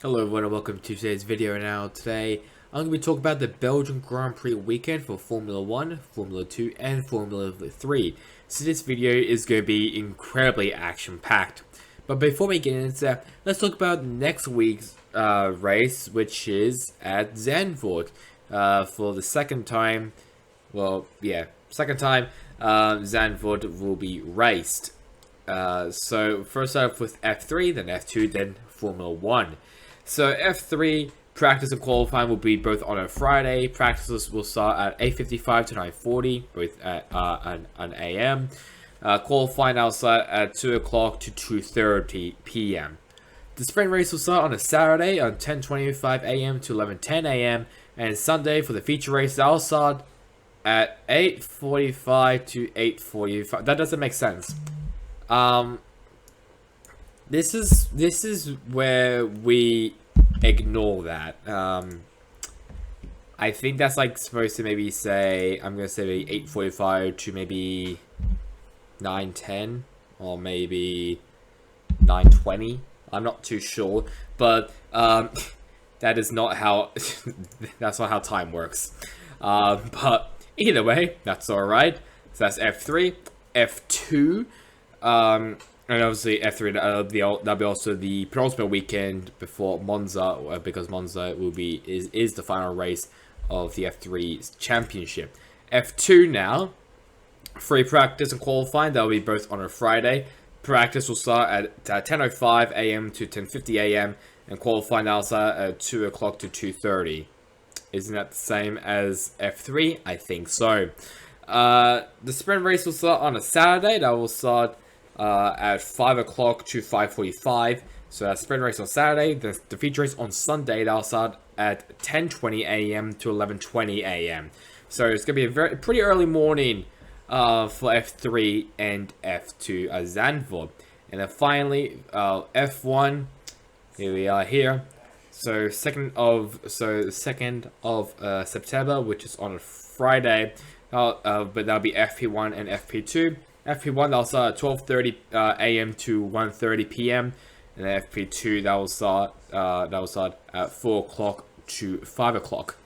Hello everyone and welcome to today's video. Now today I'm going to be talking about the Belgian Grand Prix weekend for Formula 1, Formula 2 and Formula 3. So this video is going to be incredibly action packed. But before we get into that, let's talk about next week's race, which is at Zandvoort for the second time. Zandvoort will be raced. So first off with F3, then F2, then Formula 1. So F3 practice and qualifying will be both on a Friday. Practices will start at 8:55 to 9:40, both at an AM. Qualifying will start at 2 o'clock to 2:30 p.m. The sprint race will start on a Saturday on 10:25 a.m. to 11:10 a.m. and Sunday for the feature race that will start at 8:45 to 8:45. That doesn't make sense. This is where we ignore that. I think that's like supposed to maybe say, I'm gonna say 8:45 to maybe 9:10 or maybe 9:20. I'm not too sure, but that is not how that's not how time works. But either way, that's all right. So that's F3, F2. And obviously F3 that'll be also the penultimate weekend before Monza, because Monza is the final race of the F3's championship. F2 now, free practice and qualifying, that'll be both on a Friday. Practice will start at 10:05 a.m. to 10:50 a.m. and qualifying will start at 2 o'clock to 2:30. Isn't that the same as F3? I think so. The sprint race will start on a Saturday. That will start at 5 o'clock to 5:45. So that's sprint race on Saturday. The feature race on Sunday, that'll start at 10:20 a.m. to 11:20 a.m. So it's going to be a pretty early morning for F3 and F2 at Zandvoort. And then finally, F1, here we are here. So the 2nd of September, which is on a Friday, but that'll be FP1 and FP2. FP1 that'll start at 12:30 a.m. to 1:30 p.m. and then FP2 that will start at 4 o'clock to 5 o'clock.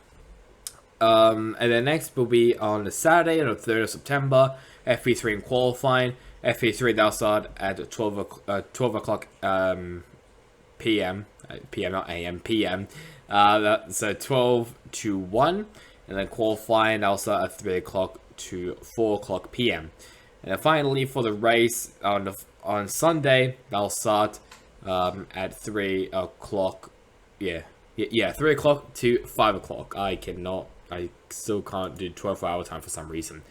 And then next will be on the Saturday on the 3rd of September. FP3 in qualifying. FP3 that'll start at 12 o'clock p.m. p.m. not a.m. p.m. So 12 to 1, and then qualifying that'll start at 3 o'clock to 4 o'clock p.m. And then finally, for the race on Sunday, that'll start at 3 o'clock. Yeah, 3 o'clock to 5 o'clock. I still can't do 12-hour time for some reason.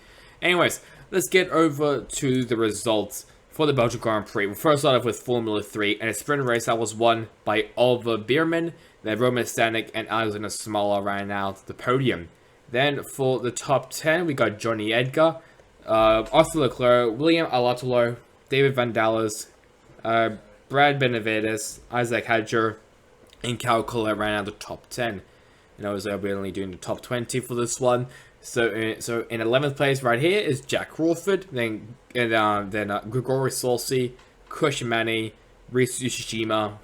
Anyways, let's get over to the results for the Belgian Grand Prix. We'll first start off with Formula 3, and a sprint race that was won by Oliver Bierman. Then Roman Stanek and Alexander Smolar ran out the podium. Then for the top 10, we got Johnny Edgar, Oscar Leclerc, William Alatalo, David Van Dallas, Brad Benavides, Isaac Hadjar, and Cal Collet ran out the top 10. And I was only doing the top 20 for this one. So in 11th place right here is Jack Crawford, then Gregory Sorsi, Kush Mani, Reese Ushijima,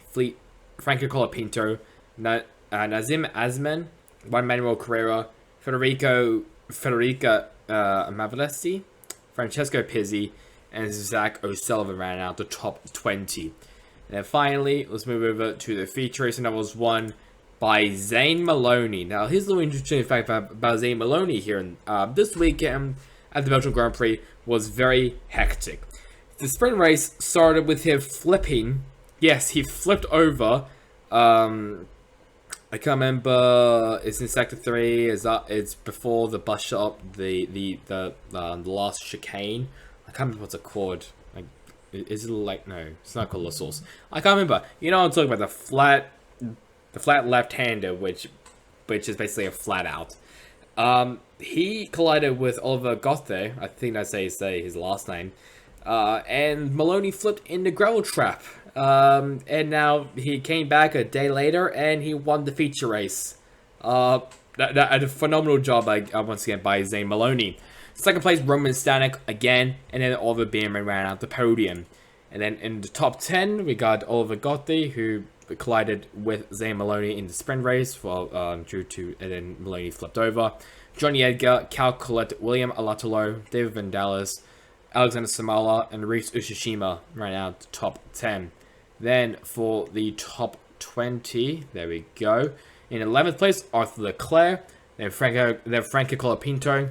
Franco Colapinto, Nazim Azman, Juan Manuel Carrera, Federica Mavalesti, Francesco Pizzi, and Zach O'Sullivan ran out the top 20. And then finally, let's move over to the feature race, and that was won by Zane Maloney. Now, here's a little interesting fact about Zane Maloney here. This weekend at the Belgian Grand Prix was very hectic. The sprint race started with him flipping. Yes, he flipped over. I can't remember. It's in sector 3. It's before the bus stop, the last chicane. I can't remember what's it called. Is it like, no? It's not called La Source. I can't remember. You know what I'm talking about, the flat left-hander, which is basically a flat out. He collided with Oliver Gothe. I think that's how you say his last name. And Maloney flipped in the gravel trap. And now he came back a day later and he won the feature race. A phenomenal job once again by Zane Maloney. Second place, Roman Stanek again, and then Oliver Bierman ran out the podium. And then in the top 10, we got Oliver Gotti, who collided with Zane Maloney in the sprint race due to, and then Maloney flipped over. Johnny Edgar, Cal Collette, William Alatalo, David Vandalis, Alexander Samala, and Reese Ushishima ran out the top 10. Then for the top 20, there we go. In 11th place, Arthur Leclerc, then Franco Colapinto,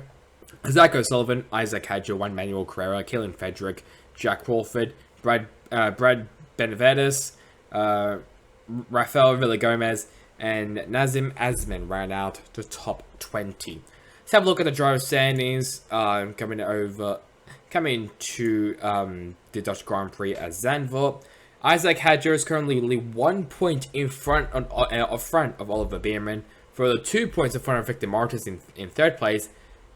Zach O'Sullivan, Isaac Hadjo, Juan Manuel Carrera, Kalen Fedrick, Jack Crawford, Brad Benavides, Rafael Villagomez, and Nazim Azman ran out the top 20. Let's have a look at the driver standings coming to the Dutch Grand Prix at Zandvoort. Isaac Hadjo is currently only 1 point in front of Oliver Bierman, further 2 points in front of Victor Martins in third place,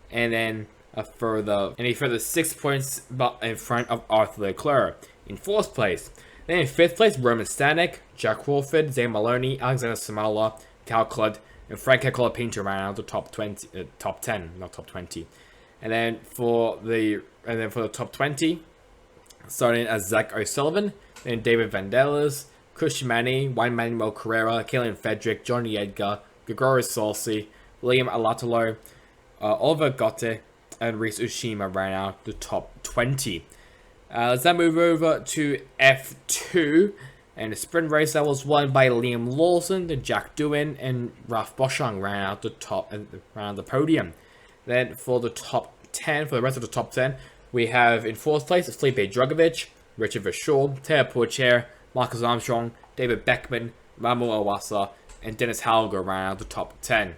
and then a further 6 points in front of Arthur Leclerc in fourth place. Then in fifth place, Roman Stanek, Jack Crawford, Zane Maloney, Alexander Samala, Cal Cludd, and Frank Colapinto ran out the top 10, not top 20. And then for the top 20, starting as Zach O'Sullivan, then David Vandelis, Chris Shimani, Juan Manuel Carrera, Kalen Fedrick, Johnny Edgar, Gregorio Salsi, William Alatalo, Oliver Gotte, and Reese Ushima ran out the top 20. Let's then move over to F2, and the sprint race that was won by Liam Lawson, then Jack Doohan, and Ralph Boschung ran out the top and ran the podium. Then for the top 10, for the rest of the top 10, we have in fourth place Felipe Drugovich, Richard Verschoor, Teo Pourchaire, Marcus Armstrong, David Beckman, Mamu Awasa, and Dennis Halger ran out the top 10.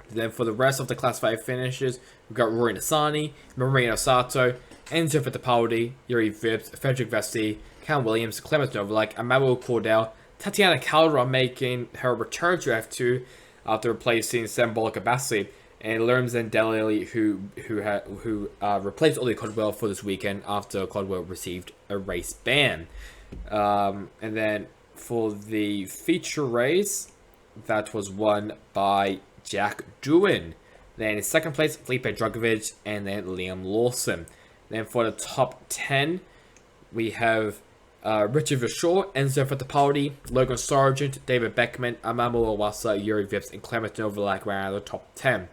Then for the rest of the Class 5 finishes, we've got Rory Nissany, Marino Sato, Enzo Fittipaldi, Yuri Vips, Frederick Vesti, Cam Williams, Clemens Novalek, Emmanuel Cordell, Tatiana Calderon making her return to F2 after replacing Sam Bolakabasi, and Lerm Zendelli, who replaced Ollie Codwell for this weekend after Codwell received a race ban. And then for the feature race, that was won by Jack Doohan. Then in second place, Felipe Drugovich, and then Liam Lawson. Then for the top 10, we have Richard Verschoor, Enzo Fittipaldi, Logan Sargent, David Beckman, Amamu Awasa, Yuri Vips, and Clement Novalak ran out of the top 10.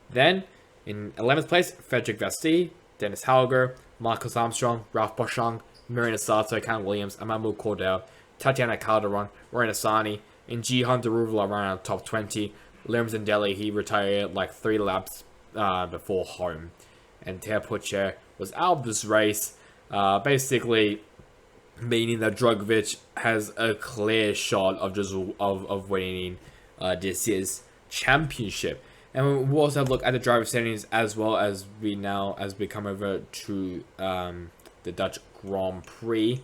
Then, in 11th place, Frederick Vesti, Dennis Halger, Marcus Armstrong, Ralph Boschung, Marina Sato, Cam Williams, Amamu Cordell, Tatiana Calderon, Rory Nissany, and Jihan Daruvula ran out of the top 20. Lerm Zendelli, he retired like 3 laps before home. And Teo Pourchaire was out of this race, basically meaning that Drugovich has a clear shot of winning this year's championship. And we'll also have a look at the driver standings as well as we come over to the Dutch Grand Prix.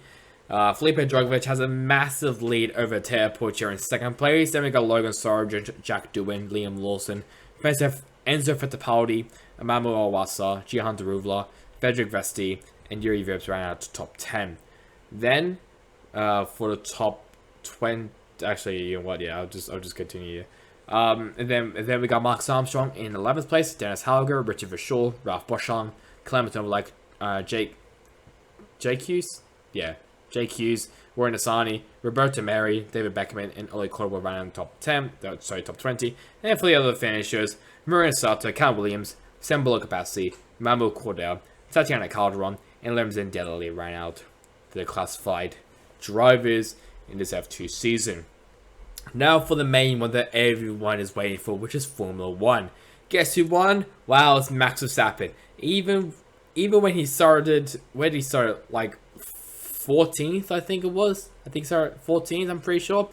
Felipe Drugovich has a massive lead over Teo Pourchaire in second place. Then we got Logan Sargent, Jack Doohan, Liam Lawson, Enzo Fittipaldi, Amamu Awasa, Jihan Daruvla, Frederick Vesti, and Yuri Vips ran out to top 10. Then for the top 20, actually, you know what? Yeah, I'll just continue. And then we got Marcus Armstrong in 11th place, Dennis Halger, Richard Verschoor, Ralph Boschung, Clement Novalek, Jake Hughes, Rory Nissany, Roberto Meri, David Beckman, and Ollie Cordwell ran in the top 20. And for the other finishers, Marina Sato, Cam Williams, Sam Bolakabasi, Mamu Cordell, Tatiana Calderon, and Lerm Zendelli ran out the classified drivers in this F2 season. Now for the main one that everyone is waiting for, which is Formula 1. Guess who won? Wow, it's Max Verstappen. Even when he started, like 14th, I think it was. I think he started 14th, I'm pretty sure.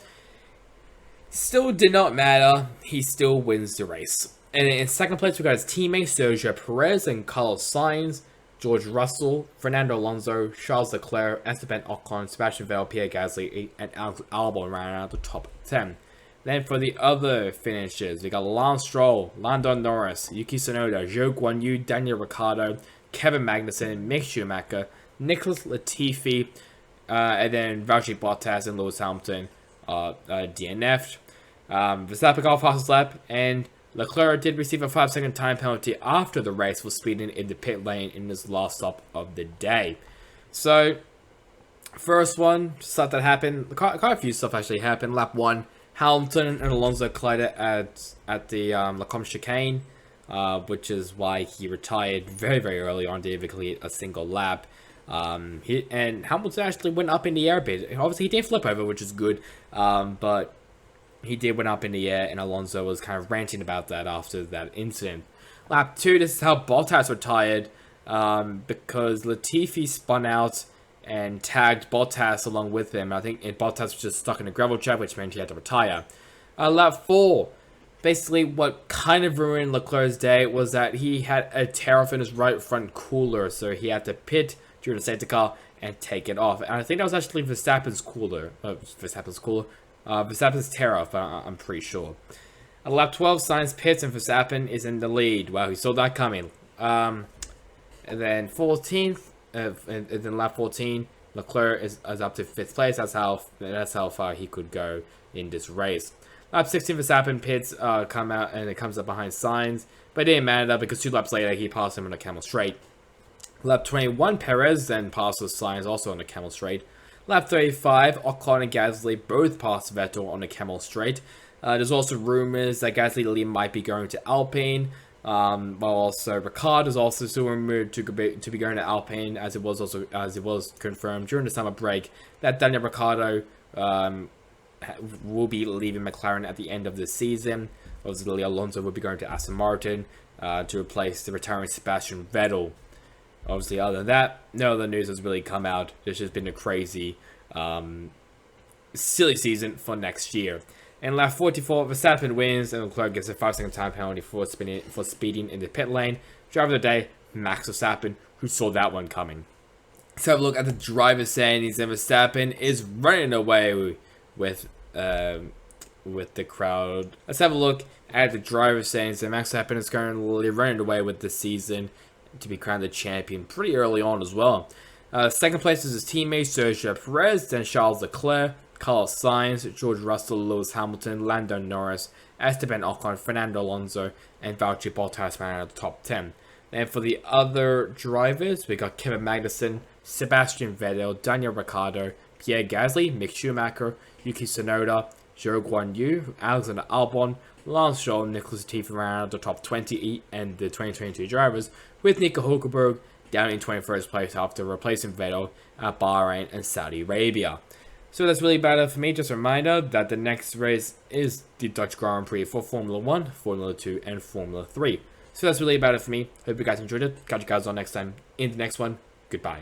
Still did not matter. He still wins the race. And in second place, we got his teammates Sergio Perez and Carlos Sainz, George Russell, Fernando Alonso, Charles Leclerc, Esteban Ocon, Sebastian Vettel, Pierre Gasly, and Alex Albon ran out the top 10. Then for the other finishes, we got Lance Stroll, Lando Norris, Yuki Tsunoda, Zhou Guanyu, Daniel Ricciardo, Kevin Magnussen, Mick Schumacher, Nicholas Latifi, and then Valtteri Bottas and Lewis Hamilton DNF'd. Verstappen got a fastest lap, and Leclerc did receive a 5-second time penalty after the race for speeding in the pit lane in his last stop of the day. So, First one, stuff that happened. Quite a few stuff actually happened. Lap 1, Hamilton and Alonso collided at the Lacombe chicane, which is why he retired very early on. Didn't even complete a single lap. And Hamilton actually went up in the air a bit. Obviously, he didn't flip over, which is good. But he did went up in the air, and Alonso was kind of ranting about that after that incident. Lap 2, this is how Bottas retired, because Latifi spun out and tagged Bottas along with him. I think Bottas was just stuck in a gravel trap, which meant he had to retire. Lap 4, basically what kind of ruined Leclerc's day was that he had a tear off in his right front cooler, so he had to pit during the safety car and take it off. And I think that was actually Verstappen's tear off, I'm pretty sure. At lap 12, Sainz pits and Verstappen is in the lead. Wow, he saw that coming. And then 14th, and then lap 14, Leclerc is up to 5th place. That's how far he could go in this race. Lap 16, Verstappen pits come out, and it comes up behind Sainz, but it didn't matter because 2 laps later he passed him on the Camel Straight. Lap 21, Perez then passes Sainz also on the Camel Straight. Lap 35, Ocon and Gasly both passed Vettel on the Camel Straight. There's also rumors that Gasly might be going to Alpine. While also Ricciardo is also still rumored to be going to Alpine, as it was confirmed during the summer break that Daniel Ricciardo will be leaving McLaren at the end of the season. Obviously, Alonso will be going to Aston Martin to replace the retiring Sebastian Vettel. Obviously, other than that, no other news has really come out. It's just been a crazy, silly season for next year. In lap 44, Verstappen wins, and Leclerc gets a 5-second time penalty for speeding in the pit lane. Driver of the day, Max Verstappen, who saw that one coming. Let's have a look at the driver's standings, and Verstappen is running away with the crowd. Let's have a look at the driver's standings, and Max Verstappen is currently running away with the season to be crowned the champion pretty early on as well. Second place is his teammate Sergio Perez, then Charles Leclerc, Carlos Sainz, George Russell, Lewis Hamilton, Lando Norris, Esteban Ocon, Fernando Alonso, and Valtteri Bottas ran out of the top 10. Then for the other drivers, we got Kevin Magnussen, Sebastian Vettel, Daniel Ricciardo, Pierre Gasly, Mick Schumacher, Yuki Tsunoda, Zhou Guan Yu, Alexander Albon, Lance Stroll, Nicholas Latifi ran out of the top 20 and the 2022 drivers, with Nico Hulkenberg down in 21st place after replacing Vettel at Bahrain and Saudi Arabia. So that's really about it for me. Just a reminder that the next race is the Dutch Grand Prix for Formula 1, Formula 2, and Formula 3. So that's really about it for me. Hope you guys enjoyed it. Catch you guys on next time in the next one. Goodbye.